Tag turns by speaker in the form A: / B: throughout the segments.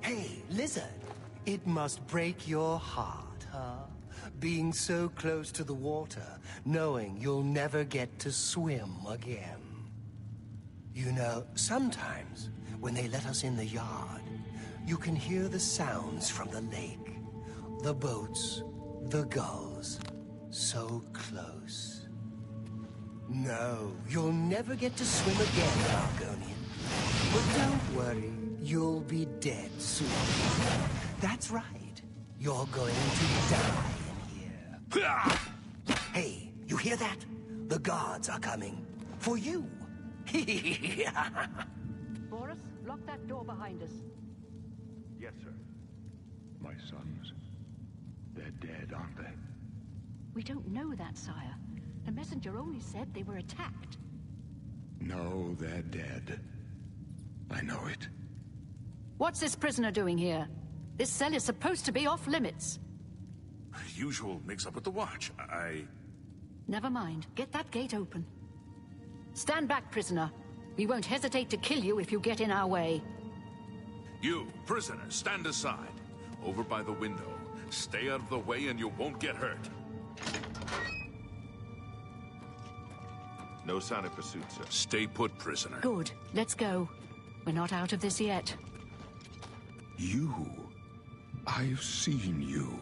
A: Hey, lizard, it must break your heart, huh? Being so close to the water, knowing you'll never get to swim again. You know, sometimes, when they let us in the yard, you can hear the sounds from the lake. The boats, the gulls, so close. No, you'll never get to swim again, Argonian. But don't worry, you'll be dead soon. That's right. You're going to die in here. Hey, you hear that? The guards are coming. For you.
B: Boris, lock that door behind us.
C: Yes, sir. My sons, they're dead, aren't they?
B: We don't know that, sire. The messenger only said they were attacked.
C: No, they're dead. I know it.
B: What's this prisoner doing here? This cell is supposed to be off limits.
D: Usual mix-up with the watch.
B: Never mind. Get that gate open. Stand back, prisoner. We won't hesitate to kill you if you get in our way.
D: You, prisoner, stand aside. Over by the window. Stay out of the way and you won't get hurt.
E: No sign of pursuit, sir.
D: Stay put, prisoner.
B: Good. Let's go. We're not out of this yet.
C: You. I've seen you.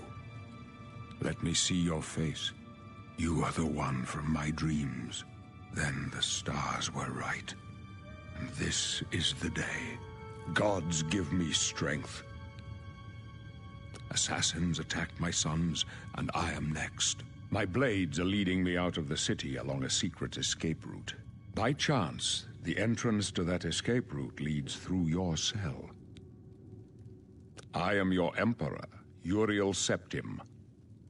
C: Let me see your face. You are the one from my dreams. Then the stars were right. And this is the day. Gods give me strength. Assassins attacked my sons, and I am next. My blades are leading me out of the city along a secret escape route. By chance, the entrance to that escape route leads through your cell. I am your emperor, Uriel Septim.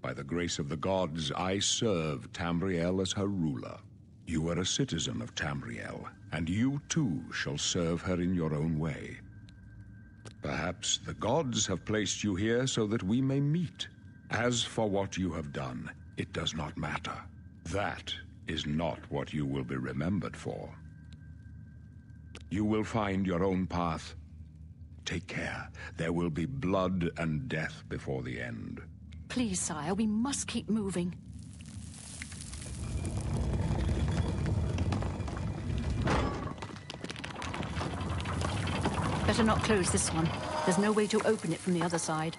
C: By the grace of the gods, I serve Tamriel as her ruler. You are a citizen of Tamriel, and you too shall serve her in your own way. Perhaps the gods have placed you here so that we may meet. As for what you have done, it does not matter. That is not what you will be remembered for. You will find your own path. Take care. There will be blood and death before the end.
B: Please, sire, we must keep moving. Better not close this one. There's no way to open it from the other side.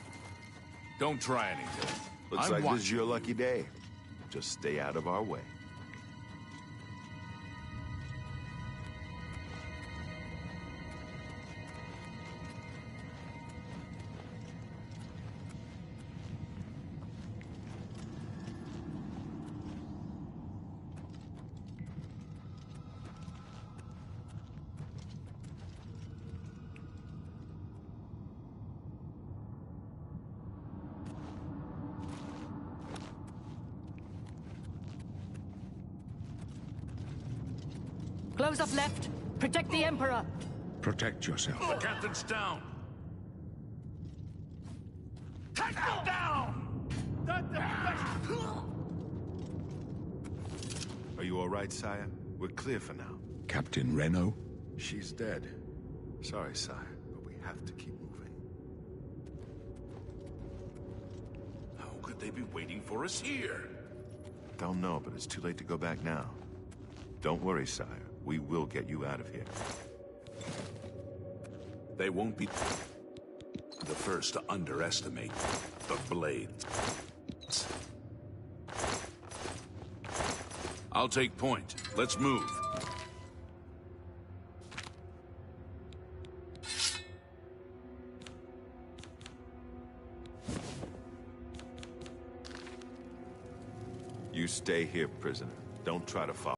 D: Don't try anything.
E: Looks like this is your lucky day. Just stay out of our way.
B: Close up left. Protect the Emperor.
C: Protect yourself.
D: The captain's down. Take them down!
E: Are you all right, sire? We're clear for now.
C: Captain Reno?
E: She's dead. Sorry, sire, but we have to keep moving.
D: How could they be waiting for us here?
E: Don't know, but it's too late to go back now. Don't worry, sire. We will get you out of here.
D: They won't be the first to underestimate the blades. I'll take point. Let's move.
E: You stay here, prisoner. Don't try to follow.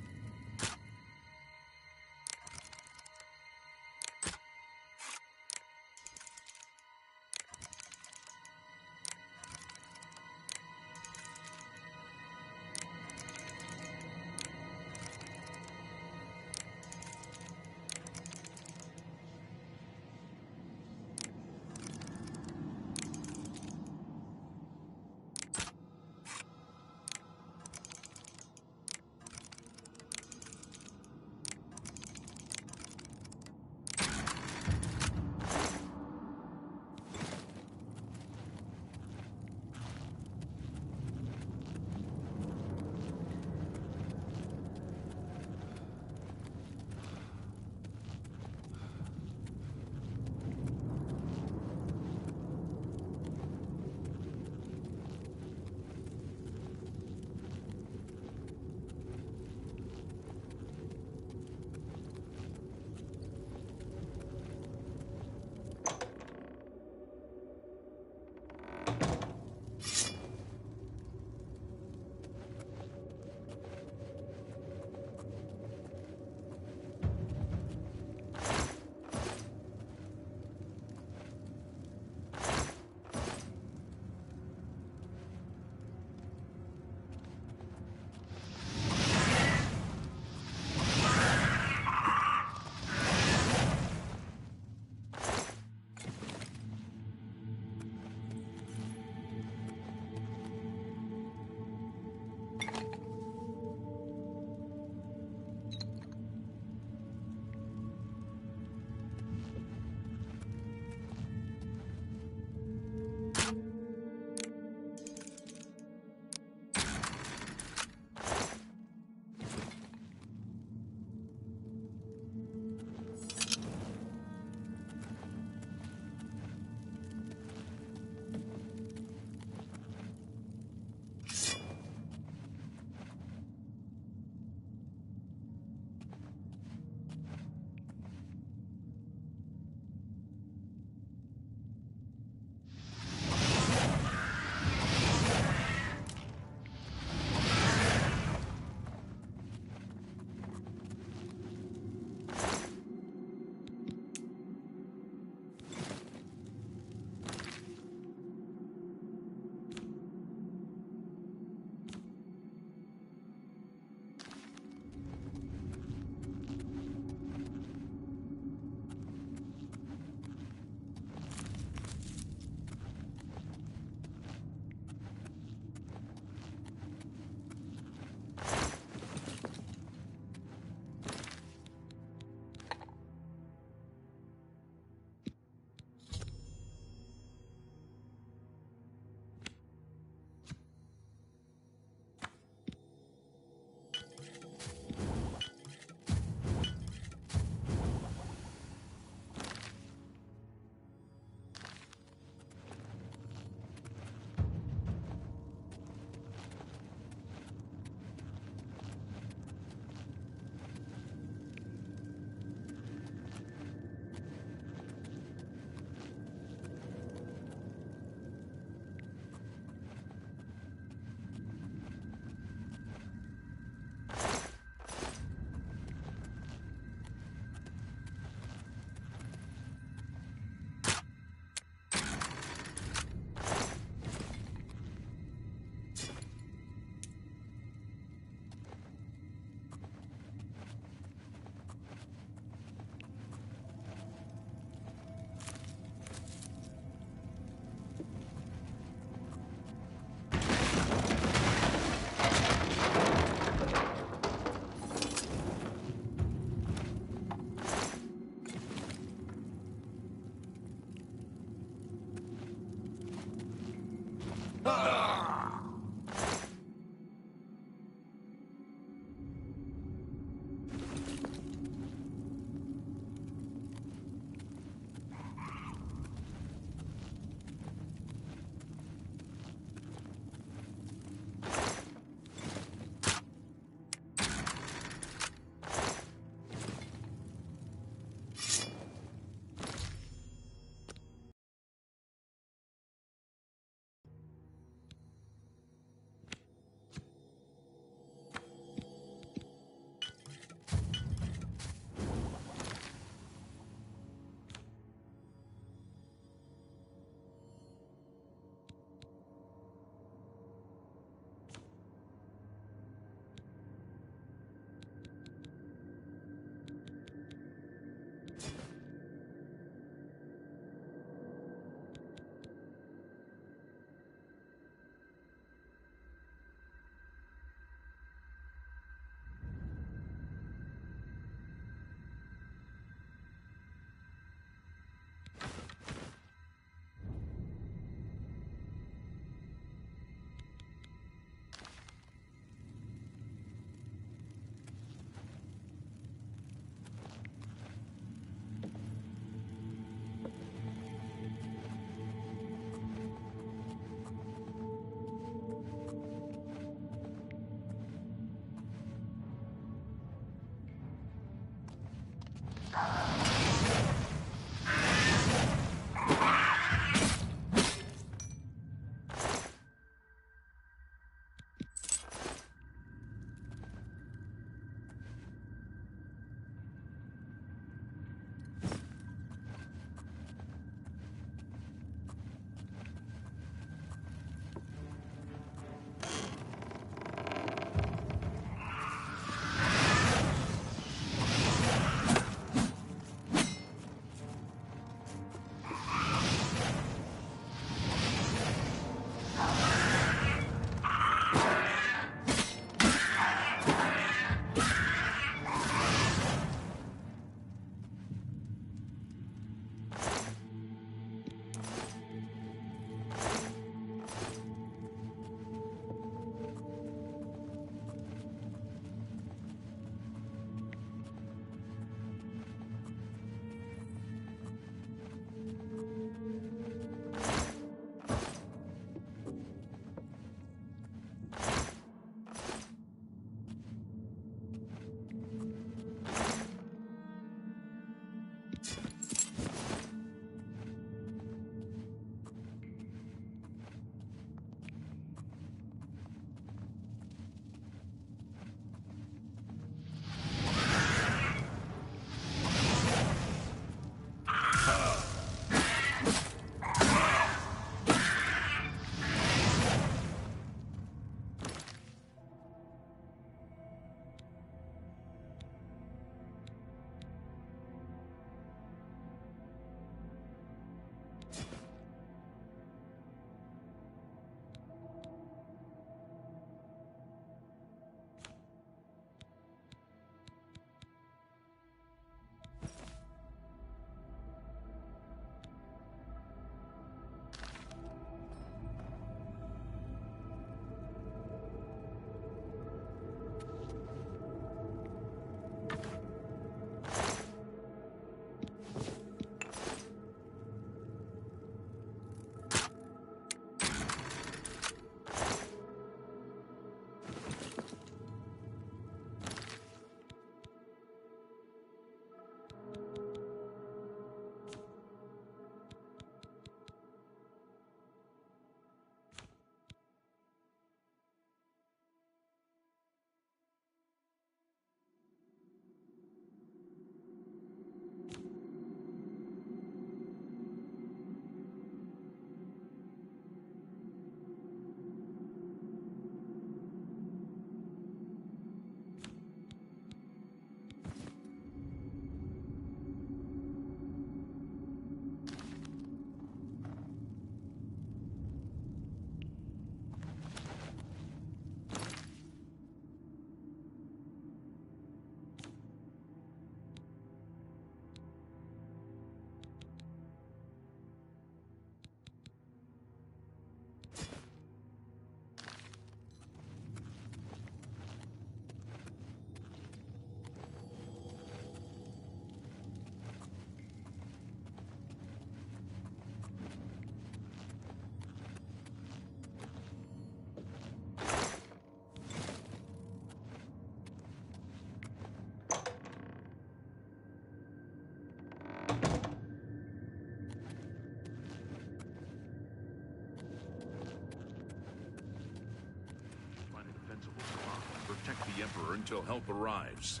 D: the Emperor until help arrives.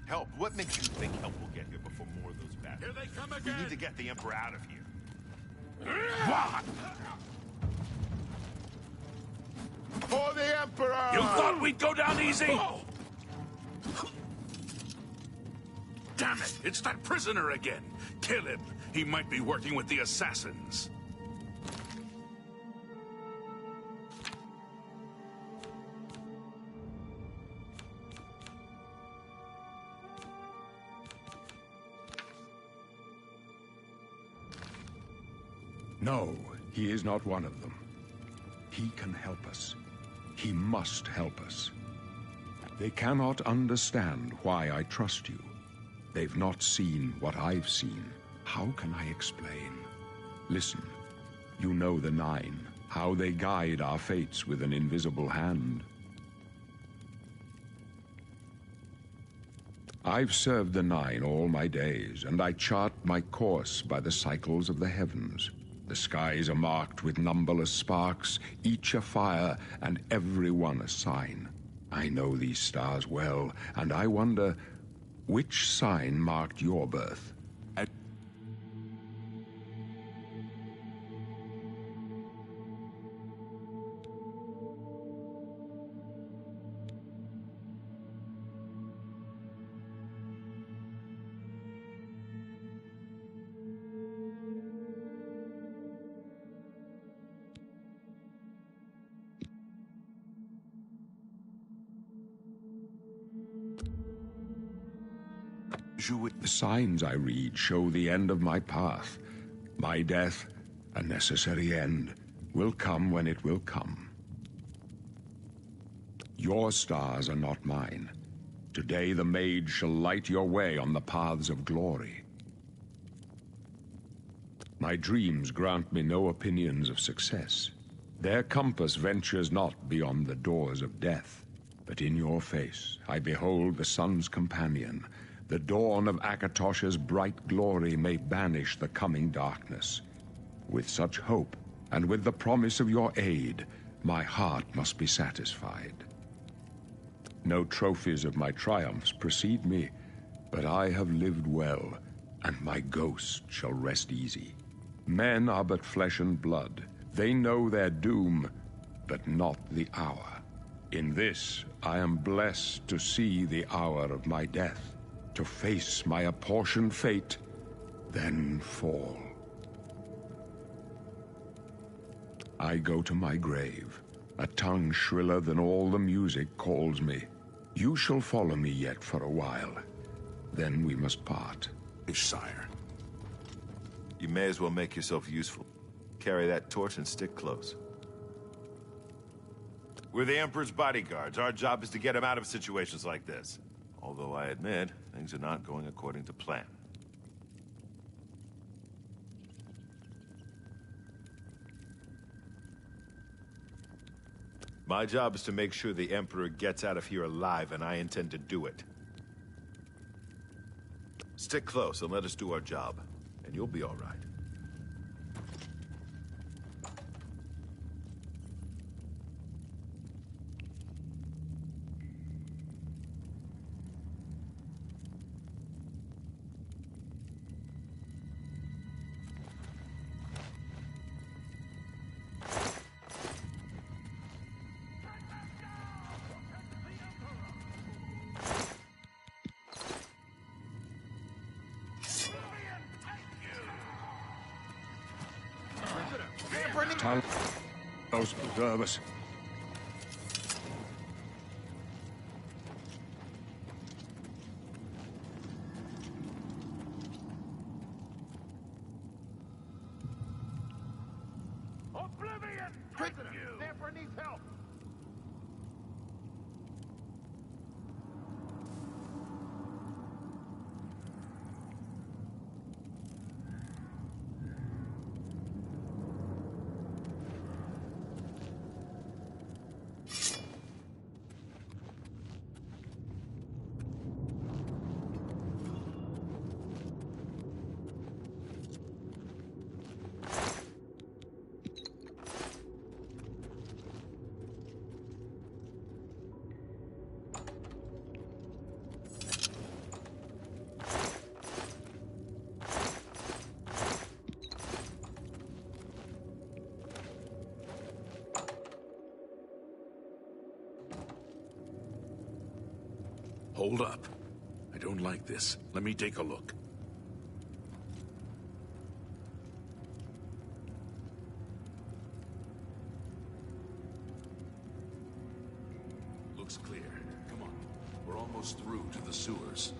E: Help? What makes you think help will get here before more of those battles?
D: Here they come
E: We
D: again!
E: need to get the Emperor out of here.
C: What? For the Emperor!
D: You thought we'd go down easy? Damn it! It's that prisoner again! Kill him! He might be working with the assassins.
C: No, he is not one of them. He can help us. He must help us. They cannot understand why I trust you. They've not seen what I've seen. How can I explain? Listen, you know the Nine, how they guide our fates with an invisible hand. I've served the Nine all my days, and I chart my course by the cycles of the heavens. The skies are marked with numberless sparks, each a fire, and every one a sign. I know these stars well, and I wonder, which sign marked your birth? The signs I read show the end of my path. My death, a necessary end, will come when it will come. Your stars are not mine. Today the Mage shall light your way on the paths of glory. My dreams grant me no opinions of success. Their compass ventures not beyond the doors of death. But in your face I behold the sun's companion. The dawn of Akatosh's bright glory may banish the coming darkness. With such hope, and with the promise of your aid, my heart must be satisfied. No trophies of my triumphs precede me, but I have lived well, and my ghost shall rest easy. Men are but flesh and blood. They know their doom, but not the hour. In this, I am blessed to see the hour of my death, to face my apportioned fate, then fall. I go to my grave. A tongue shriller than all the music calls me. You shall follow me yet for a while. Then we must part.
D: Sire.
E: You may as well make yourself useful. Carry that torch and stick close. We're the Emperor's bodyguards. Our job is to get him out of situations like this. Although I admit, things are not going according to plan. My job is to make sure the Emperor gets out of here alive, and I intend to do it. Stick close and let us do our job, and you'll be all right.
C: Those preserve us.
F: Oblivion! Prisoner! The Emperor needs help!
D: Hold up. I don't like this. Let me take a look. Looks clear. Come on. We're almost through to the sewers.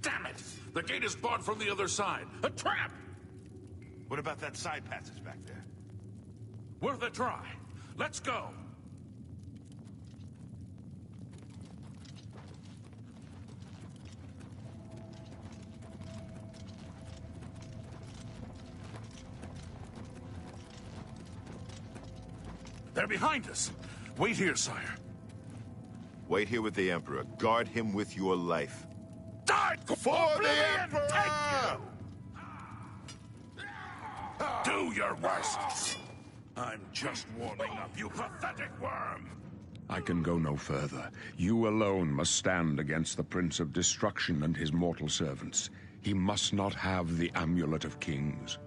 D: Damn it! The gate is barred from the other side. A trap!
E: What about that side passage back there?
D: Worth a try. Let's go. They're behind us. Wait here, sire.
E: Wait here with the Emperor. Guard him with your life.
D: Die
E: For the Emperor!
D: Do your worst. I'm just warming up, you pathetic worm.
C: I can go no further. You alone must stand against the Prince of Destruction and his mortal servants. He must not have the Amulet of Kings.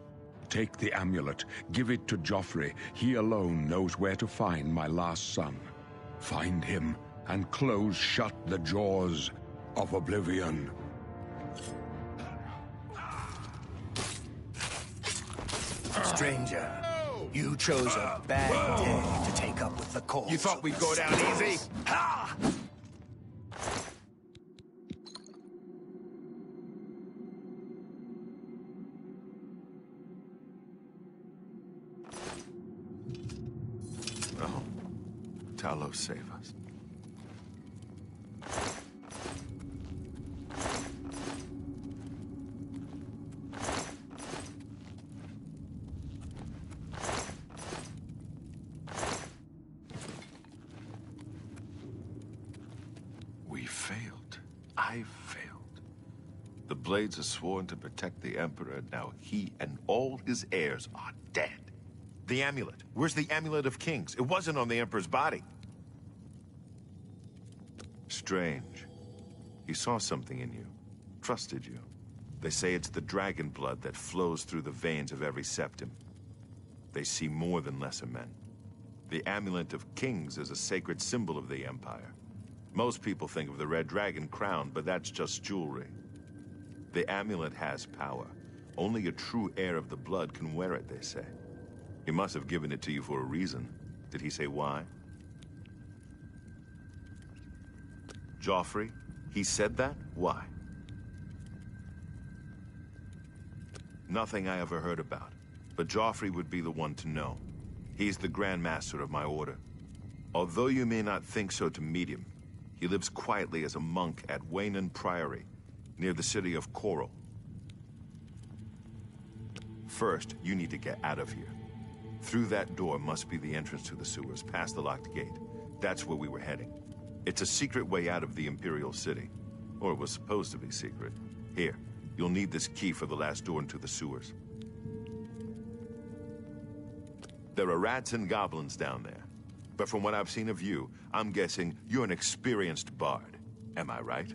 C: Take the amulet, give it to Joffrey. He alone knows where to find my last son. Find him and close shut the jaws of Oblivion.
A: Stranger, you chose a bad day to take up with the cause.
E: You thought we'd go down easy?
A: Ha!
E: Oh, Talos, save us. We failed. I failed. The Blades are sworn to protect the Emperor. Now he and all his heirs are dead. The amulet. Where's the Amulet of Kings? It wasn't on the Emperor's body. Strange. He saw something in you. Trusted you. They say it's the dragon blood that flows through the veins of every septim. They see more than lesser men. The Amulet of Kings is a sacred symbol of the Empire. Most people think of the red dragon crown, but that's just jewelry. The amulet has power. Only a true heir of the blood can wear it, they say. He must have given it to you for a reason. Did he say why? Joffrey? He said that? Why? Nothing I ever heard about. But Joffrey would be the one to know. He's the Grand Master of my order. Although you may not think so to meet him, he lives quietly as a monk at Waynon Priory, near the city of Coral. First, you need to get out of here. Through that door must be the entrance to the sewers, past the locked gate. That's where we were heading. It's a secret way out of the Imperial City. Or it was supposed to be secret. Here, you'll need this key for the last door into the sewers. There are rats and goblins down there. But from what I've seen of you, I'm guessing you're an experienced bard. Am I right?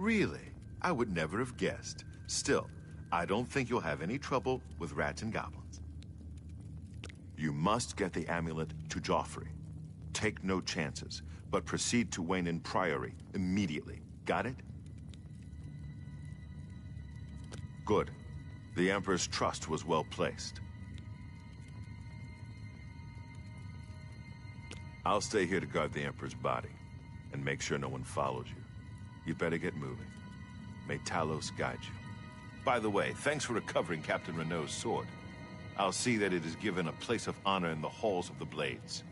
E: Really? I would never have guessed. Still, I don't think you'll have any trouble with rats and goblins. You must get the amulet to Joffrey. Take no chances, but proceed to Wayne Priory immediately. Got it? Good. The Emperor's trust was well placed. I'll stay here to guard the Emperor's body, and make sure no one follows you. You better get moving. May Talos guide you. By the way, thanks for recovering Captain Renault's sword. I'll see that it is given a place of honor in the halls of the Blades.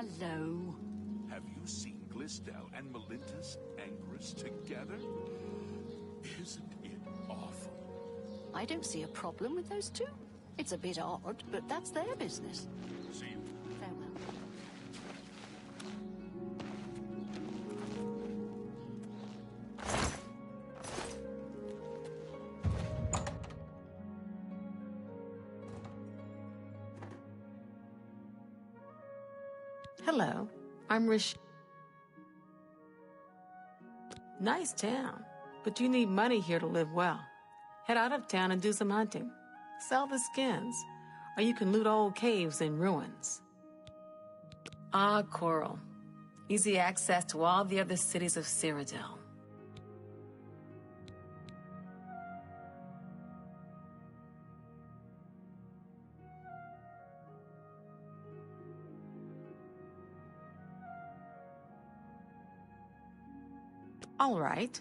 B: Hello.
D: Have you seen Glistel and Melintus Angrus together? Isn't it awful?
B: I don't see a problem with those two. It's a bit odd, but that's their business.
D: See you.
B: Farewell.
G: Hello, I'm Rish. Nice town, but you need money here to live well. Head out of town and do some hunting. Sell the skins, or you can loot old caves and ruins. Ah, Coral. Easy access to all the other cities of Cyrodiil. All right.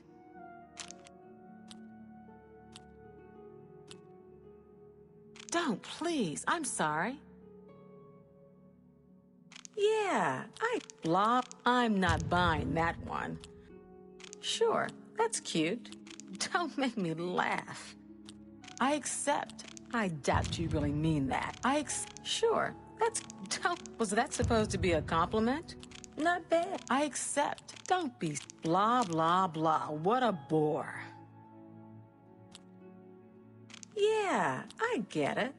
G: Don't, please. I'm sorry. Yeah, I'm not buying that one. Sure, that's cute. Don't make me laugh. I accept. I doubt you really mean that. Sure, was that supposed to be a compliment? Not bad. I accept. Don't be blah, blah, blah. What a bore. Yeah, I get it.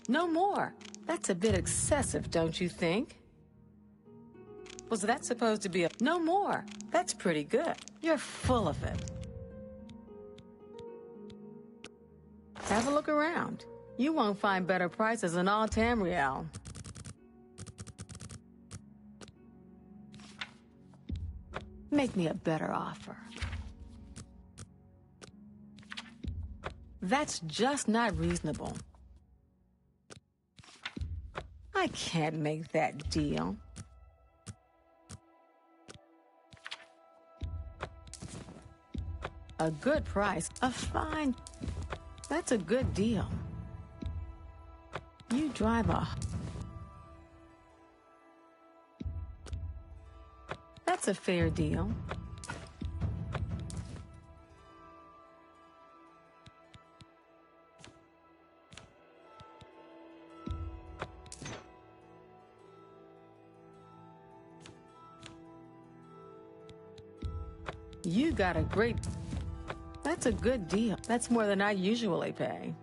G: No more. That's a bit excessive, don't you think? Was that supposed to be no more? That's pretty good. You're full of it. Have a look around. You won't find better prices in all Tamriel. Make me a better offer. That's just not reasonable. I can't make that deal. A good price, a fine... That's a good deal. You drive a... That's a fair deal. You got a great... That's a good deal. That's more than I usually pay.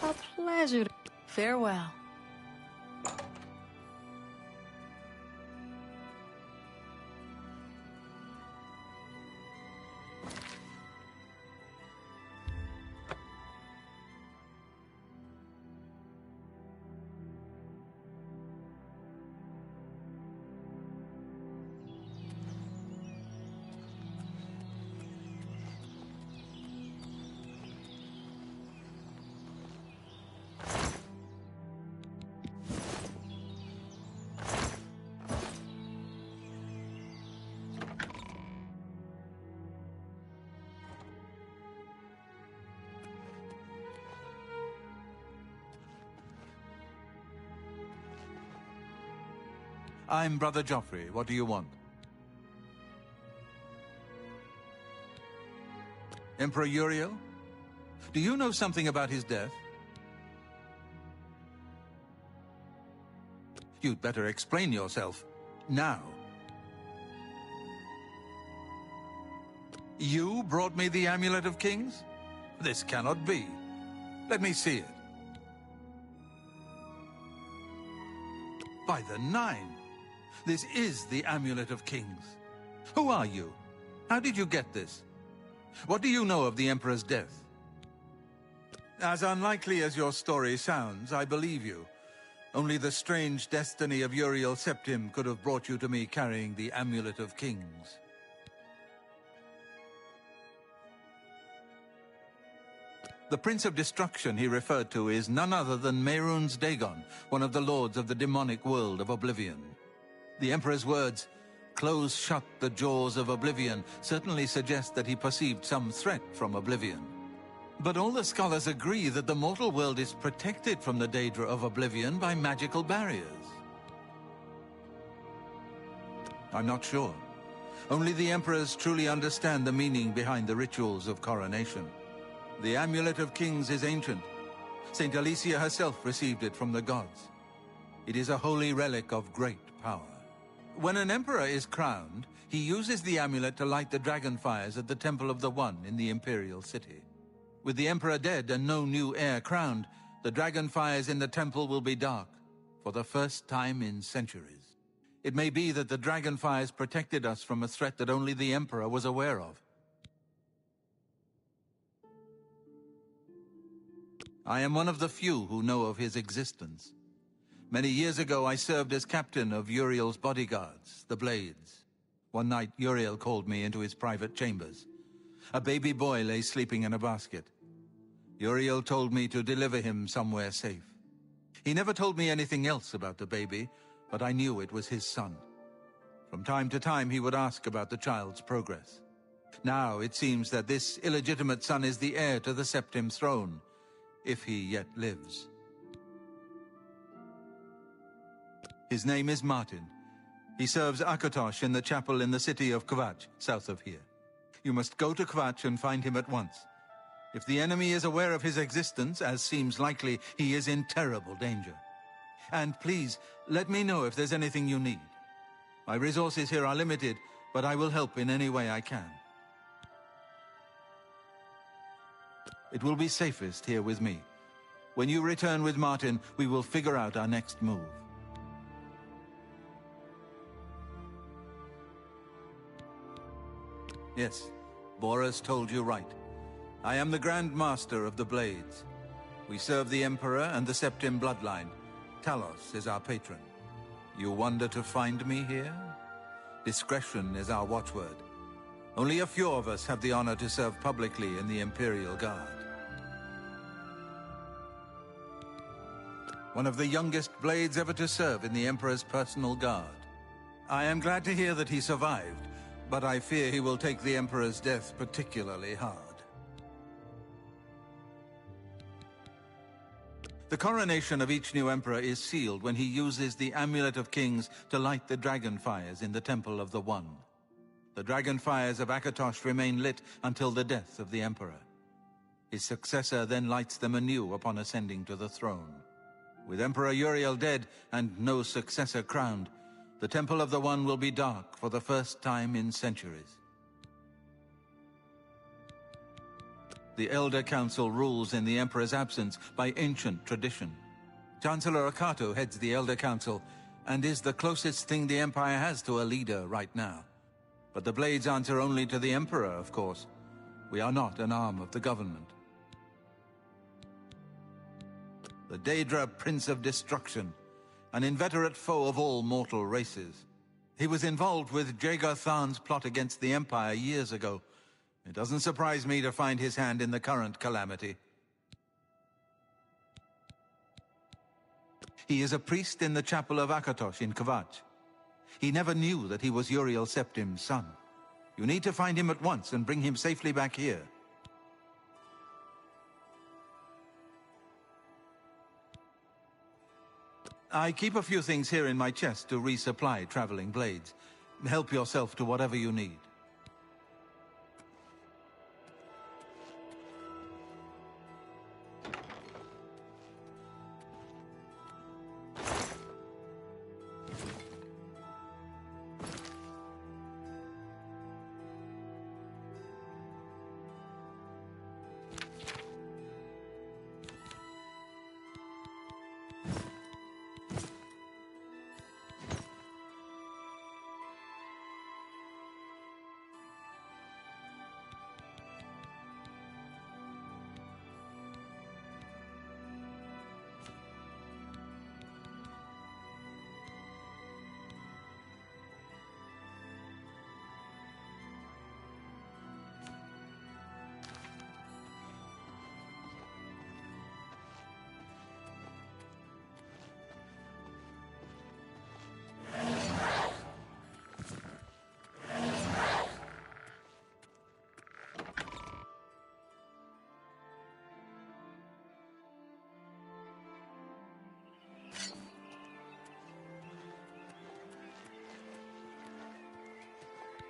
G: A pleasure. Farewell.
H: I'm Brother Joffrey. What do you want? Emperor Uriel? Do you know something about his death? You'd better explain yourself. Now. You brought me the Amulet of Kings? This cannot be. Let me see it. By the Nine! This is the Amulet of Kings. Who are you? How did you get this? What do you know of the Emperor's death? As unlikely as your story sounds, I believe you. Only the strange destiny of Uriel Septim could have brought you to me carrying the Amulet of Kings. The Prince of Destruction he referred to is none other than Mehrunes Dagon, one of the lords of the demonic world of Oblivion. The Emperor's words, "Close shut the jaws of Oblivion," certainly suggest that he perceived some threat from Oblivion. But all the scholars agree that the mortal world is protected from the Daedra of Oblivion by magical barriers. I'm not sure. Only the Emperors truly understand the meaning behind the rituals of coronation. The Amulet of Kings is ancient. Saint Alicia herself received it from the gods. It is a holy relic of great power. When an emperor is crowned, he uses the amulet to light the dragon fires at the Temple of the One in the Imperial City. With the emperor dead and no new heir crowned, the dragon fires in the temple will be dark, for the first time in centuries. It may be that the dragon fires protected us from a threat that only the emperor was aware of. I am one of the few who know of his existence. Many years ago, I served as captain of Uriel's bodyguards, the Blades. One night, Uriel called me into his private chambers. A baby boy lay sleeping in a basket. Uriel told me to deliver him somewhere safe. He never told me anything else about the baby, but I knew it was his son. From time to time, he would ask about the child's progress. Now, it seems that this illegitimate son is the heir to the Septim throne, if he yet lives. His name is Martin. He serves Akatosh in the chapel in the city of Kvatch, south of here. You must go to Kvatch and find him at once. If the enemy is aware of his existence, as seems likely, he is in terrible danger. And please, let me know if there's anything you need. My resources here are limited, but I will help in any way I can. It will be safest here with me. When you return with Martin, we will figure out our next move. Yes, Boris told you right. I am the Grand Master of the Blades. We serve the Emperor and the Septim bloodline. Talos is our patron. You wonder to find me here? Discretion is our watchword. Only a few of us have the honor to serve publicly in the Imperial Guard. One of the youngest Blades ever to serve in the Emperor's personal guard. I am glad to hear that he survived, but I fear he will take the Emperor's death particularly hard. The coronation of each new Emperor is sealed when he uses the Amulet of Kings to light the dragon fires in the Temple of the One. The dragon fires of Akatosh remain lit until the death of the Emperor. His successor then lights them anew upon ascending to the throne. With Emperor Uriel dead and no successor crowned, the Temple of the One will be dark for the first time in centuries. The Elder Council rules in the Emperor's absence by ancient tradition. Chancellor Akato heads the Elder Council and is the closest thing the Empire has to a leader right now. But the Blades answer only to the Emperor, of course. We are not an arm of the government. The Daedra Prince of Destruction, an inveterate foe of all mortal races. He was involved with Jagar Tharn's plot against the Empire years ago. It doesn't surprise me to find his hand in the current calamity. He is a priest in the chapel of Akatosh in Kvatch. He never knew that he was Uriel Septim's son. You need to find him at once and bring him safely back here. I keep a few things here in my chest to resupply traveling blades. Help yourself to whatever you need.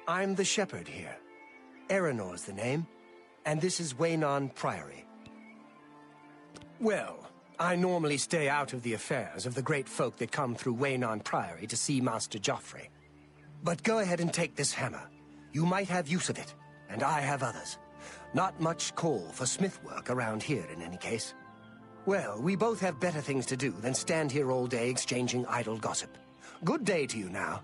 A: I'm the shepherd here. Eranor's the name, and this is Waynon Priory. Well, I normally stay out of the affairs of the great folk that come through Waynon Priory to see Master Joffrey. But go ahead and take this hammer. You might have use of it, and I have others. Not much call for smith work around here in any case. Well, we both have better things to do than stand here all day exchanging idle gossip. Good day to you now.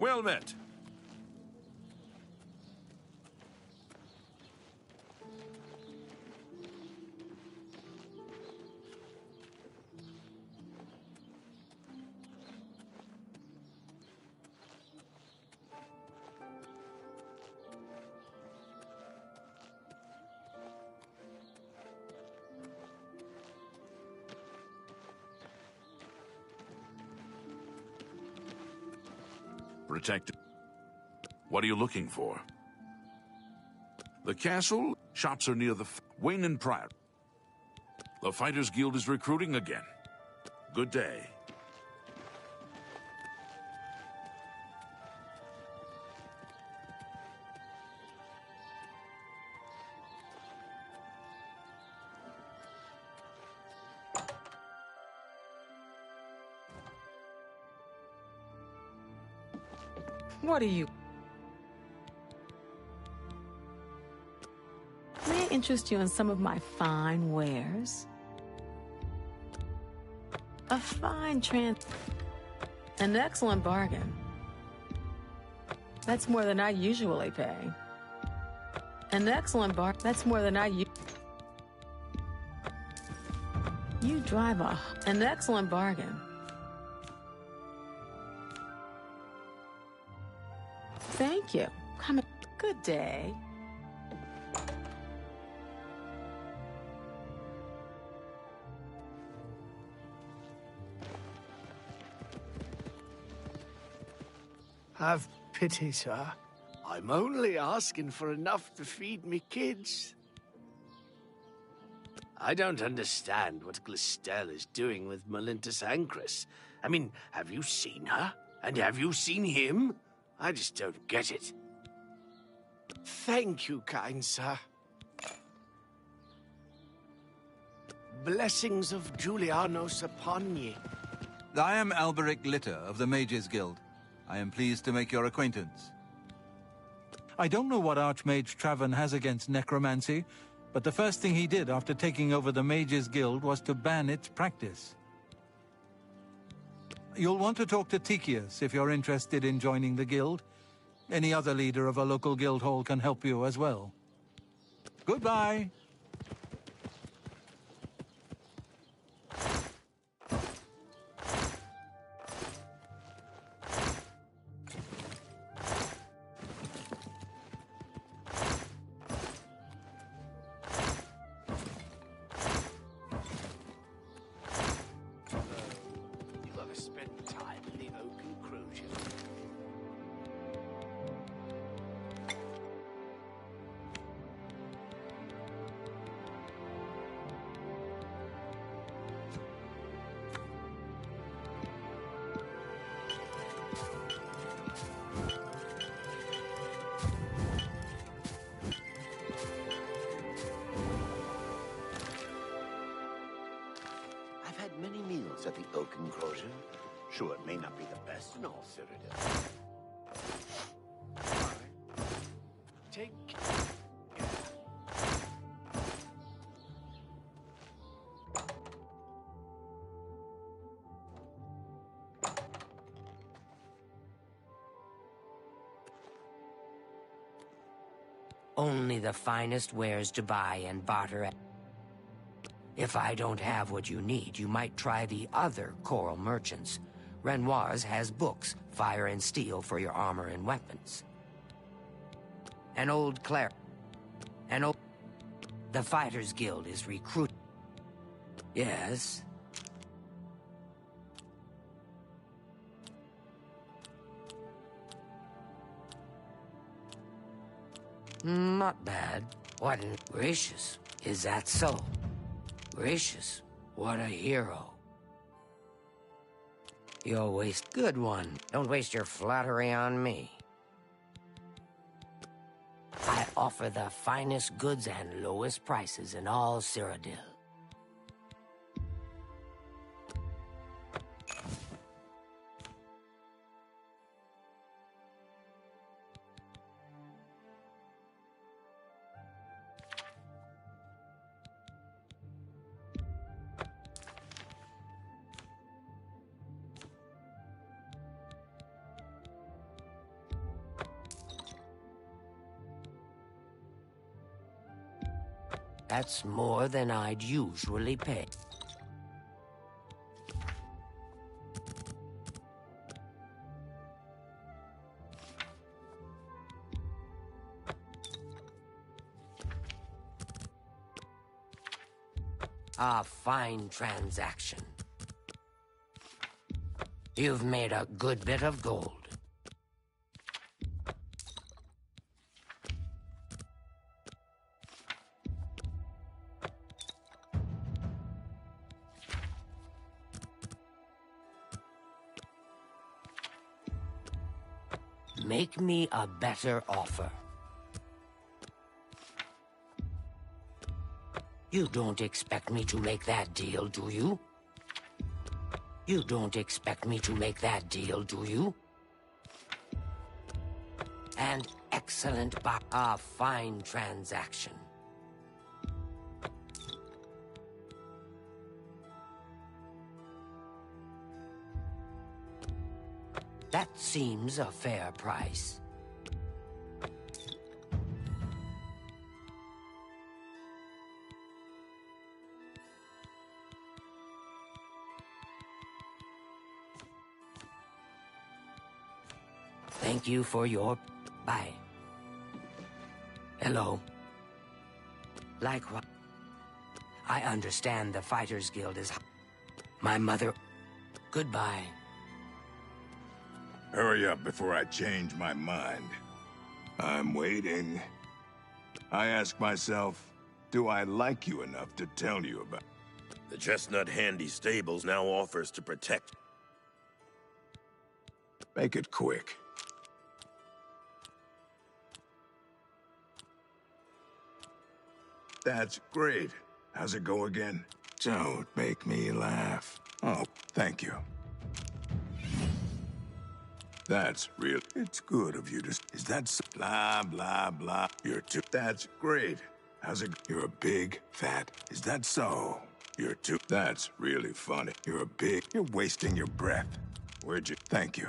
D: Well met. Protected. What are you looking for? The castle? Shops are near the Wayne and Pryor. The Fighters Guild is recruiting again. Good day.
G: What are you? May I interest you in some of my fine wares? A fine an excellent bargain. That's more than I usually pay. An excellent that's more than You drive an excellent bargain. Thank you. Come. Good day.
I: Have pity, sir. I'm only asking for enough to feed me kids. I don't understand what Glistel is doing with Malintus Ancrus, I mean, have you seen her? And have you seen him? I just don't get it. Thank you, kind sir. Blessings of Julianos upon ye.
H: I am Alberic Litter of the Mages Guild. I am pleased to make your acquaintance. I don't know what Archmage Traven has against necromancy, but the first thing he did after taking over the Mages Guild was to ban its practice. You'll want to talk to Tychius if you're interested in joining the guild. Any other leader of a local guild hall can help you as well. Goodbye!
I: You ever spent time in the oak enclosure?
J: I've had many meals at the Oak Enclosure. Sure, it may not be the best in all Cyrodiil.
I: Take
K: Only the finest wares to buy and barter at. If I don't have what you need, you might try the other coral merchants. Renoir's has books, fire and steel for your armor and weapons. An old cleric. The Fighters Guild is recruiting. Yes. Not bad. What an gracious. Is that so? Gracious. What a hero. You'll waste good one. Don't waste your flattery on me. I offer the finest goods and lowest prices in all Cyrodiil. That's more than I'd usually pay. A fine transaction. You've made a good bit of gold. Make me a better offer. You don't expect me to make that deal, do you? You don't expect me to make that deal, do you? An excellent a fine transaction. That seems a fair price. Thank you for your... Bye. Hello. Likewise. I understand the Fighters Guild is... My mother... Goodbye.
L: Hurry up before I change my mind. I'm waiting. I ask myself, do I like you enough to tell you about?
M: The Chestnut Handy Stables now offers to protect.
L: Make it quick. That's great. How's it go again? Don't make me laugh. Oh, thank you. That's real. It's good of you to... Is that so? Blah, blah, blah. You're too... That's great. How's it... You're a big, fat... Is that so? You're too... That's really funny. You're a big... You're wasting your breath. Where'd you... Thank you.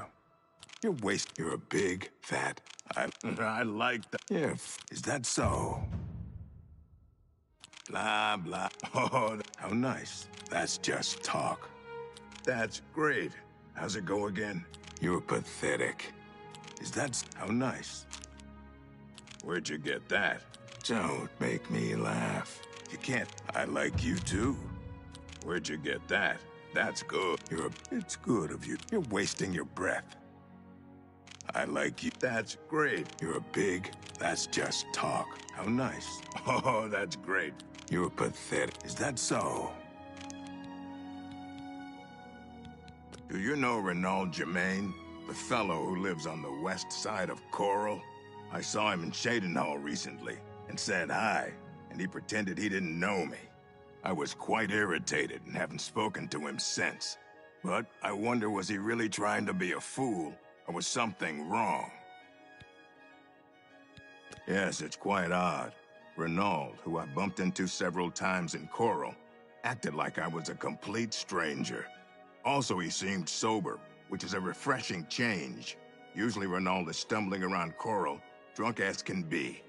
L: You're a big, fat... I like that. Yeah, is that so? Blah, blah. Oh, how nice. That's just talk. That's great. How's it go again? You're pathetic. Is that... How nice. Where'd you get that? Don't make me laugh. You can't... I like you too. Where'd you get that? That's good. It's good of you. You're wasting your breath. I like you. That's great. You're a big... That's just talk. How nice. Oh, that's great. You're pathetic. Is that so? Do you know Renaud Germain? The fellow who lives on the west side of Coral? I saw him in Shadenhall recently and said hi, and he pretended he didn't know me. I was quite irritated and haven't spoken to him since. But I wonder, was he really trying to be a fool, or was something wrong? Yes, it's quite odd. Renaud, who I bumped into several times in Coral, acted like I was a complete stranger. Also, he seemed sober, which is a refreshing change. Usually Renaud is stumbling around Coral, drunk as can be.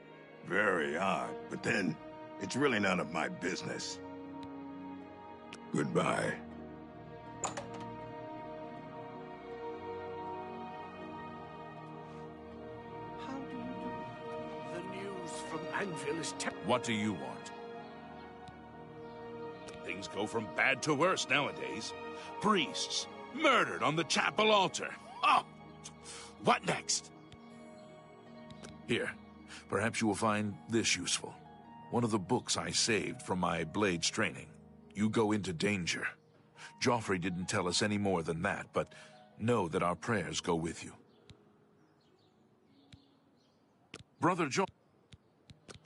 L: Very odd, but then, it's really none of my business. Goodbye.
D: What do you want? Things go from bad to worse nowadays. Priests murdered on the chapel altar. Oh! What next? Here, perhaps you will find this useful. One of the books I saved from my blades training. You go into danger. Joffrey didn't tell us any more than that, but know that our prayers go with you. Brother Joffrey.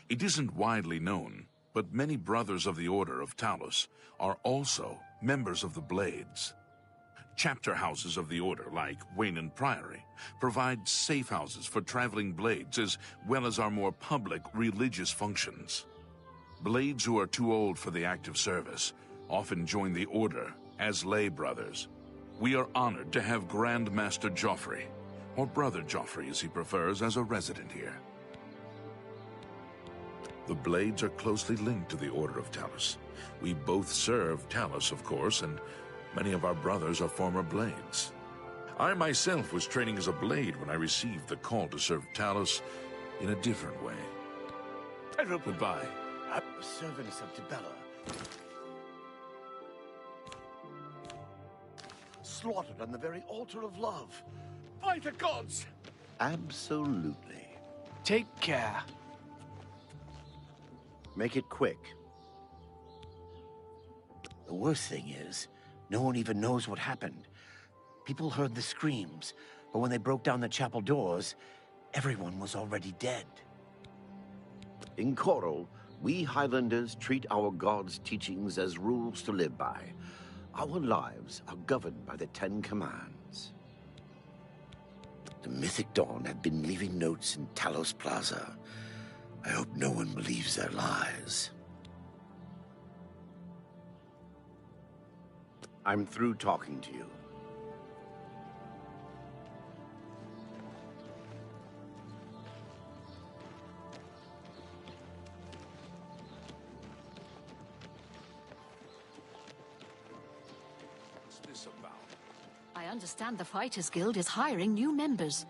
D: It isn't widely known, but many brothers of the Order of Talos are also members of the Blades. Chapter houses of the Order, like Wayne Priory, provide safe houses for traveling Blades as well as our more public religious functions. Blades who are too old for the active service often join the Order as lay brothers. We are honored to have Grand Master Joffrey, or Brother Joffrey as he prefers, as a resident here. The Blades are closely linked to the Order of Talos. We both serve Talos, of course, and many of our brothers are former Blades. I myself was training as a Blade when I received the call to serve Talos in a different way. Goodbye.
J: The servants of Tibella. Slaughtered on the very altar of love. By the gods! Absolutely.
I: Take care.
J: Make it quick. The worst thing is, no one even knows what happened. People heard the screams, but when they broke down the chapel doors, everyone was already dead. In Coral, we Highlanders treat our gods' teachings as rules to live by. Our lives are governed by the 10 Commands. The Mythic Dawn have been leaving notes in Talos Plaza. I hope no one believes their lies. I'm through talking to you.
D: What's this about?
B: I understand the Fighters Guild is hiring new members.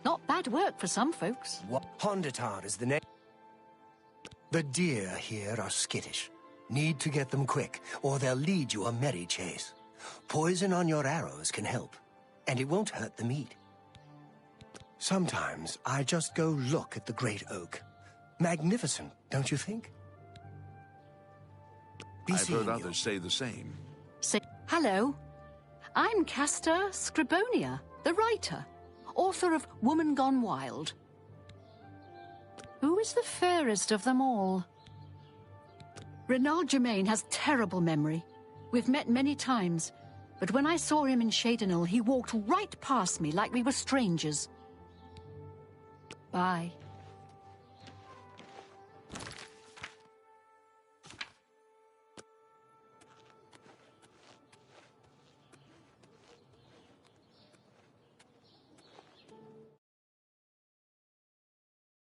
B: Not bad work for some folks.
A: What? Hondatar is the name. The deer here are skittish. Need to get them quick, or they'll lead you a merry chase. Poison on your arrows can help, and it won't hurt the meat. Sometimes I just go look at the great oak. Magnificent, don't you think?
D: I've heard others say the same.
B: Hello. I'm Castor Scribonia, the writer. author of Woman Gone Wild. Who is the fairest of them all? Renald Germain has terrible memory. We've met many times, but when I saw him in Shadenil, he walked right past me like we were strangers. Bye.